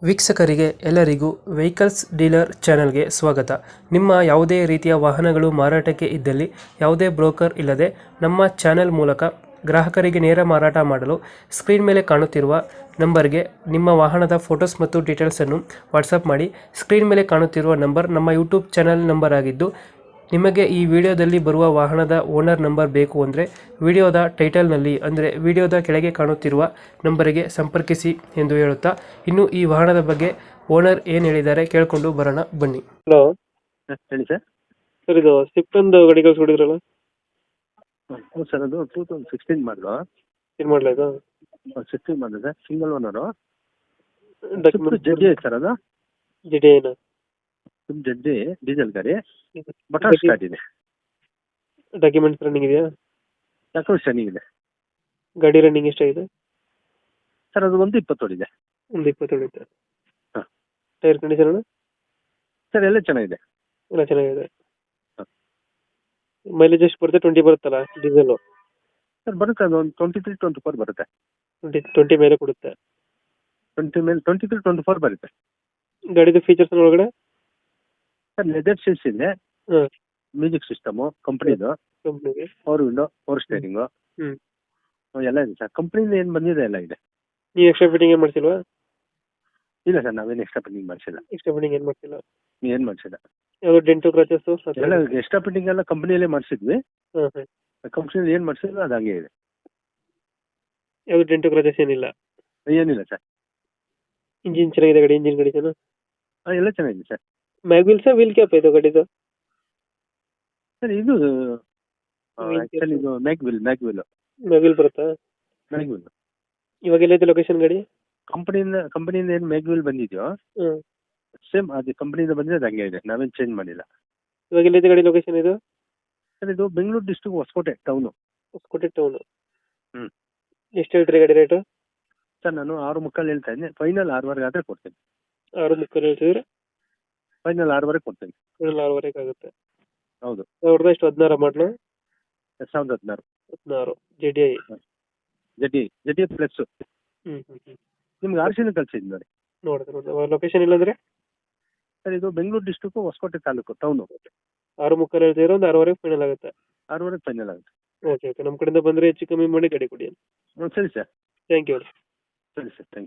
ವೀಕ್ಷಕರಿಗೆ ಎಲ್ಲರಿಗೂ vehicles dealer ಚಾನೆಲ್ಗೆ ಸ್ವಾಗತ. ನಿಮ್ಮ ಯಾವುದೇ ರೀತಿಯ ವಾಹನಗಳು ಮಾರಾಟಕ್ಕೆ ಇದ್ದಲ್ಲಿ ಯಾವುದೇ ಬ್ರೋಕರ್ ಇಲ್ಲದೆ ನಮ್ಮ ಚಾನೆಲ್ ಮೂಲಕ ಗ್ರಾಹಕರಿಗೆ ನೇರ ಮಾರಾಟ ಮಾಡಲು ಸ್ಕ್ರೀನ್ ಮೇಲೆ ಕಾಣುತ್ತಿರುವ ನಂಬರ್ಗೆ ನಿಮ್ಮ ವಾಹನದ ಫೋಟೋಸ್ ಮತ್ತು ಡೀಟೇಲ್ಸನ್ನು ವಾಟ್ಸಪ್ ಮಾಡಿ. ಸ್ಕ್ರೀನ್ ಮೇಲೆ ಕಾಣುತ್ತಿರುವ ನಂಬರ್ ನಮ್ಮ ಯೂಟ್ಯೂಬ್ ಚಾನೆಲ್ ನಂಬರ್ ಆಗಿದ್ದು, ನಿಮಗೆ ಈ ವಿಡಿಯೋದಲ್ಲಿ ಬರುವ ವಾಹನದ ಓನರ್ ನಂಬರ್ ಬೇಕು ಅಂದರೆ ವಿಡಿಯೋದ ಟೈಟಲ್ನಲ್ಲಿ ಅಂದರೆ ವಿಡಿಯೋದ ಕೆಳಗೆ ಕಾಣುತ್ತಿರುವ ನಂಬರಿಗೆ ಸಂಪರ್ಕಿಸಿ ಎಂದು ಹೇಳುತ್ತಾ, ಇನ್ನು ಈ ವಾಹನದ ಬಗ್ಗೆ ಓನರ್ ಏನು ಹೇಳಿದ್ದಾರೆ ಕೇಳಿಕೊಂಡು ಬರೋಣ ಬನ್ನಿ. ಹಲೋ ಹೇಳಿ ಸರ್. ಸರ್, ಇದು ಸ್ವಿಫ್ಟ್ ಒಂದು ಗಾಡಿ ಕಳಿಸ್ಕೊಡಿದ್ರಲ್ಲ, ಹೌದು ಸರ್, ಅದು 2016 ಮಾಡಲು. ಏನು ಮಾಡಲ ಇದು? 16 ಮಾಡಲು ಸರ್, ಸಿಂಗಲ್ ಓನರು. ಡಾಕ್ಯುಮೆಂಟ್ ಜಡ್ಡಿ ಐತೆ ಸರ್, ಅದು ಜಿಡಿ ಏನು ಜಡ್ಡಿ ಡೀಸೆಲ್ ಗಾಡಿ, ಬಟರ್ ಸ್ಟಾರ್ಟ್ ಇದೆ. ಡಾಕ್ಯುಮೆಂಟ್ಸ್ ರನ್ನಿಂಗ್ ಇದೆಯಾ? ಡಾಕ್ಯುಮೆಂಟ್ ಚೆನ್ನಾಗಿದೆ ಗಾಡಿ ರನ್ನಿಂಗ್ ಎಷ್ಟಾಗಿದೆ ಸರ್. ಅದು 120 ಓಡಿದೆ. ಒಂದು 20 ಹೊಡಿತೆ. ಹಾಂ ಟೈರ್ ಕಂಡೀಷನ್ ಸರ್, ಎಲ್ಲ ಚೆನ್ನಾಗಿದೆ. ಎಲ್ಲ ಚೆನ್ನಾಗಿದೆ. ಹಾಂ ಮೈಲೇಜ್ ಎಷ್ಟು ಬರುತ್ತೆ? 20 ಬರುತ್ತಲ್ಲ ಡೀಸೆಲು? ಸರ್ ಬರುತ್ತೆ, ಅದು ಒಂದು 23-24 ಬರುತ್ತೆ. 20 ಮೇಲೆ ಕೊಡುತ್ತೆ. 20 ಮೇಲೆ 23-24 ಬರುತ್ತೆ. ಗಾಡಿದು ಫೀಚರ್ಸ್ ಒಳಗಡೆ ಸರ್, ಲೆದರ್ ಸೀಟ್ಸ್ ಇದೆ, ಹಾಂ, ಮ್ಯೂಸಿಕ್ ಸಿಸ್ಟಮು ಕಂಪ್ನಿದು, ಕಂಪ್ನಿಗೆ. ಪವರ್ ವಿಂಡೋ, ಪವರ್ ಸ್ಟೇರಿಂಗು ಎಲ್ಲ ಇದೆ ಸರ್. ಕಂಪ್ನಿಯಿಂದ ಏನು ಬಂದಿದೆ ಎಲ್ಲ ಇದೆ. ನೀವು ಎಕ್ಸ್ಟ್ರಾ ಫಿಟ್ಟಿಂಗ್ ಏನು ಮಾಡ್ಸಿಲ್ವಾ? ಇಲ್ಲ ಸರ್, ನಾವೇನು ಎಕ್ಸ್ಟ್ರಾ ಫಿಟ್ಟಿಂಗ್ ಮಾಡಿಸಿಲ್ಲ. ಎಕ್ಸ್ಟ್ರಾ ಫಿಟ್ಟಿಂಗ್ ಏನು ಮಾಡ್ಸಿಲ್ಲ. ಏನು ಮಾಡಿಸಿಲ್ಲ. ಯಾವುದು ಡೆಂಟು ಕ್ರಾಚಸ್ಸು? ಎಲ್ಲ ಎಕ್ಸ್ಟ್ರಾ ಫಿಟ್ಟಿಂಗ್ ಎಲ್ಲ ಕಂಪ್ನಿಯಲ್ಲೇ ಮಾಡಿಸಿದ್ವಿ. ಹಾಂ ಹಾಂ. ಕಂಪ್ನಿಯಲ್ಲಿ ಏನು ಮಾಡಿಸಿದ್ರು ಅದು ಹಂಗೆ ಇದೆ. ಯಾವುದು ಡೆಂಟು ಕ್ರಾಚಸ್ ಏನಿಲ್ಲ? ಏನಿಲ್ಲ ಸರ್. ಇಂಜಿನ್ ಚೆನ್ನಾಗಿದೆ ಗಾಡಿ? ಇಂಜಿನ್ ಕಂಡೀಷನ್ ಎಲ್ಲ ಚೆನ್ನಾಗಿದೆ ಸರ್. ಮ್ಯಾಗ್ವಿಲ್ಸಾ ವೀಲ್ ಕ್ಯಾಪ್ ಇದು ಗಾಡಿದು? ಸರ್, ಇದು ಆ್ಯಕ್ಚುಲಿ ಇದು ಮ್ಯಾಗ್ವಿಲ್ ಮ್ಯಾಗ್ವಿಲ್ ಬರುತ್ತಾ? ಇವಾಗ ಎಲ್ಲೈತೆ ಲೊಕೇಶನ್ ಗಾಡಿ? ಕಂಪನಿಯಿಂದ ಏನು ಮ್ಯಾಗ್ವಿಲ್ ಬಂದಿದೆಯೋ ಹ್ಞೂ, ಸೇಮ್ ಅದು ಕಂಪನಿಯಿಂದ ಬಂದಿದೆ, ಅದು ಹಂಗೆ ಇದೆ, ನಾವೇನು ಚೇಂಜ್ ಮಾಡಿಲ್ಲ. ಇವಾಗ ಎಲ್ಲೈತೆ ಗಾಡಿ ಲೊಕೇಶನ್ ಇದು? ಸರ್, ಇದು Bengaluru district Hosakote town. Hosakote town. ಹ್ಞೂ. ಎಷ್ಟು ಹೇಳ್ತೀರಿ ಗಾಡಿ ರೇಟು? ಸರ್, ನಾನು 6.3 ಹೇಳ್ತಾ ಇದ್ದೀನಿ, ಫೈನಲ್ 6ವರೆಗೆ ಆದರೆ ಕೊಡ್ತೀನಿ. 6.3 ಹೇಳ್ತಿದ್ರೆ ಫೈನಲ್ 6ವರೆಗೆ ಕೊಡ್ತೀನಿ. ಫೈನಲ್ 6ವರೆಗೆ ಆಗುತ್ತೆ. ಹೌದು. ಅವ್ರದ್ದು ಎಷ್ಟು 16 ಮಾಡಲು? 2016 16 ಜೆಡಿ ಐ. ಜಡ್ಡಿ ಪ್ಲಸ್. ಹ್ಞೂ ಹ್ಞೂ ಹ್ಞೂ. ನಿಮ್ಗೆ ಆರ್ಸಿನೂ ಕಳಿಸಿದ್ದು ನೋಡಿ. ನೋಡಿದ್ರೆ ಲೊಕೇಶನ್ ಇಲ್ಲಾಂದ್ರೆ? ಸರ್, ಇದು ಬೆಂಗಳೂರು ಡಿಸ್ಟ್ರಿಕ್ಟು ಹೊಸಕೋಟೆ ತಾಲೂಕು ಟೌನು. 6.3 ಹೇಳ್ತಿದ್ರೆ ಒಂದು 6ವರೆಗೆ ಫೈನಲ್ ಆಗುತ್ತೆ. 6ವರೆಗೆ ಫೈನಲ್ ಆಗುತ್ತೆ. Okay okay. ನಮ್ಮ ಕಡೆಯಿಂದ ಬಂದರೆ ಹೆಚ್ಚು ಕಮ್ಮಿ ಮಾಡಿ ಗಾಡಿ ಕೊಡಿ. ಸರಿ ಸರ್. Thank you. ಸರಿ ಸರ್, ಥ್ಯಾಂಕ್ ಯು.